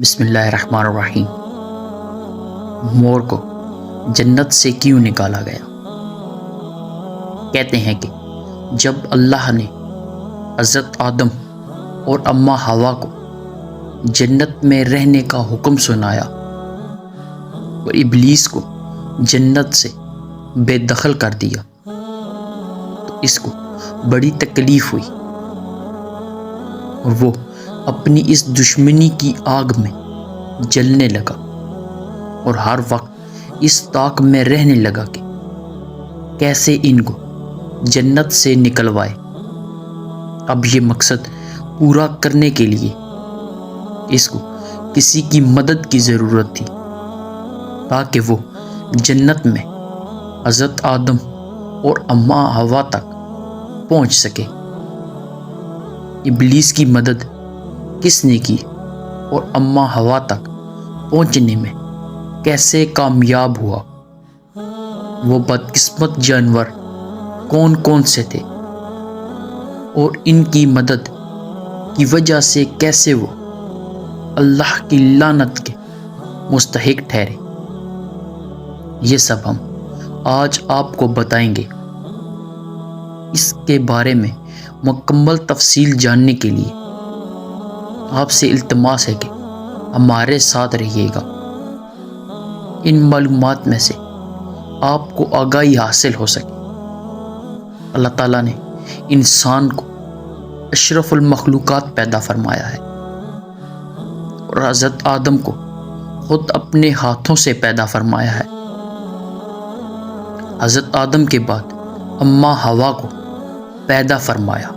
بسم اللہ الرحمن الرحیم۔ مور کو جنت سے کیوں نکالا گیا؟ کہتے ہیں کہ جب اللہ نے حضرت آدم اور اماں حوا کو جنت میں رہنے کا حکم سنایا اور ابلیس کو جنت سے بے دخل کر دیا تو اس کو بڑی تکلیف ہوئی اور وہ اپنی اس دشمنی کی آگ میں جلنے لگا اور ہر وقت اس طاق میں رہنے لگا کہ کیسے ان کو جنت سے نکلوائے۔ اب یہ مقصد پورا کرنے کے لیے اس کو کسی کی مدد کی ضرورت تھی تاکہ وہ جنت میں حضرت آدم اور اماں حوا تک پہنچ سکے۔ ابلیس کی مدد کس نے کی اور اماں حوا تک پہنچنے میں کیسے کامیاب ہوا؟ وہ بدقسمت جانور کون کون سے تھے اور ان کی مدد کی وجہ سے کیسے وہ اللہ کی لعنت کے مستحق ٹھہرے؟ یہ سب ہم آج آپ کو بتائیں گے۔ اس کے بارے میں مکمل تفصیل جاننے کے لیے آپ سے التماس ہے کہ ہمارے ساتھ رہیے گا۔ ان معلومات میں سے آپ کو آگاہی حاصل ہو سکے۔ اللہ تعالیٰ نے انسان کو اشرف المخلوقات پیدا فرمایا ہے اور حضرت آدم کو خود اپنے ہاتھوں سے پیدا فرمایا ہے۔ حضرت آدم کے بعد اماں حوا کو پیدا فرمایا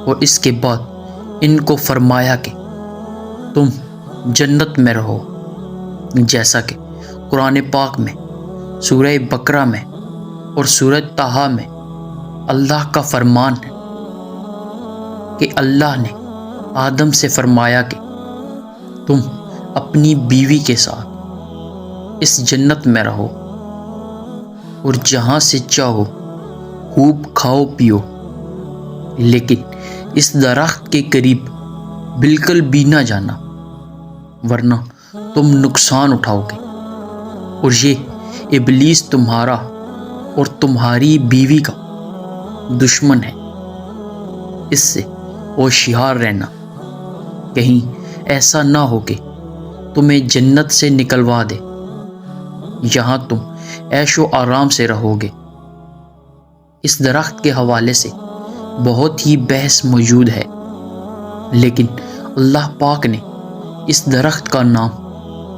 اور اس کے بعد ان کو فرمایا کہ تم جنت میں رہو، جیسا کہ قرآن پاک میں سورہ بقرہ میں اور سورہ طٰہٰ میں اللہ کا فرمان ہے کہ اللہ نے آدم سے فرمایا کہ تم اپنی بیوی کے ساتھ اس جنت میں رہو اور جہاں سے چاہو خوب کھاؤ پیو، لیکن اس درخت کے قریب بالکل بھی نہ جانا ورنہ تم نقصان اٹھاؤ گے، اور یہ ابلیس تمہارا اور تمہاری بیوی کا دشمن ہے۔ اس سے ہوشیار رہنا، کہیں ایسا نہ ہو کہ تمہیں جنت سے نکلوا دے، یہاں تم عیش و آرام سے رہو گے۔ اس درخت کے حوالے سے بہت ہی بحث موجود ہے، لیکن اللہ پاک نے اس درخت کا نام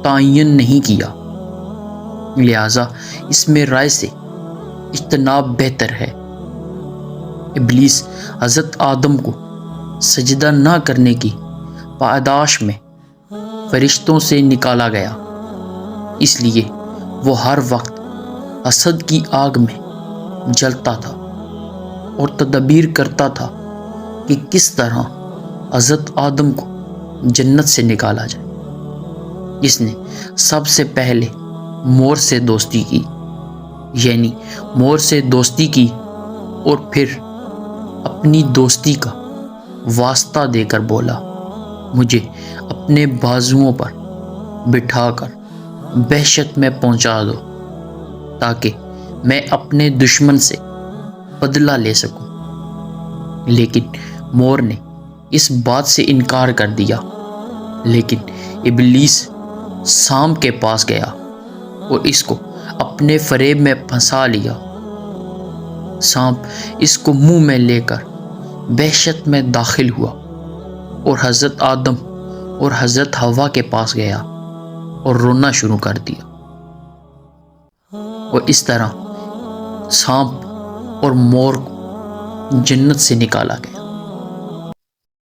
تعین نہیں کیا، لہٰذا اس میں رائے سے اجتناب بہتر ہے۔ ابلیس حضرت آدم کو سجدہ نہ کرنے کی پاداش میں فرشتوں سے نکالا گیا، اس لیے وہ ہر وقت حسد کی آگ میں جلتا تھا اور تدبیر کرتا تھا کہ کس طرح حضرت آدم کو جنت سے نکالا جائے۔ اس نے سب سے پہلے مور سے دوستی کی، یعنی مور سے دوستی کی اور پھر اپنی دوستی کا واسطہ دے کر بولا، مجھے اپنے بازوؤں پر بٹھا کر وحشت میں پہنچا دو تاکہ میں اپنے دشمن سے بدلہ لے سکوں۔ لیکن مور نے اس بات سے انکار کر دیا، لیکن ابلیس سانپ کے پاس گیا اور اس کو اپنے فریب میں پھنسا لیا۔ سانپ اس کو منہ میں لے کر وحشت میں داخل ہوا اور حضرت آدم اور حضرت حوا کے پاس گیا اور رونا شروع کر دیا، اور اس طرح سانپ اور مور کو جنت سے نکالا گیا۔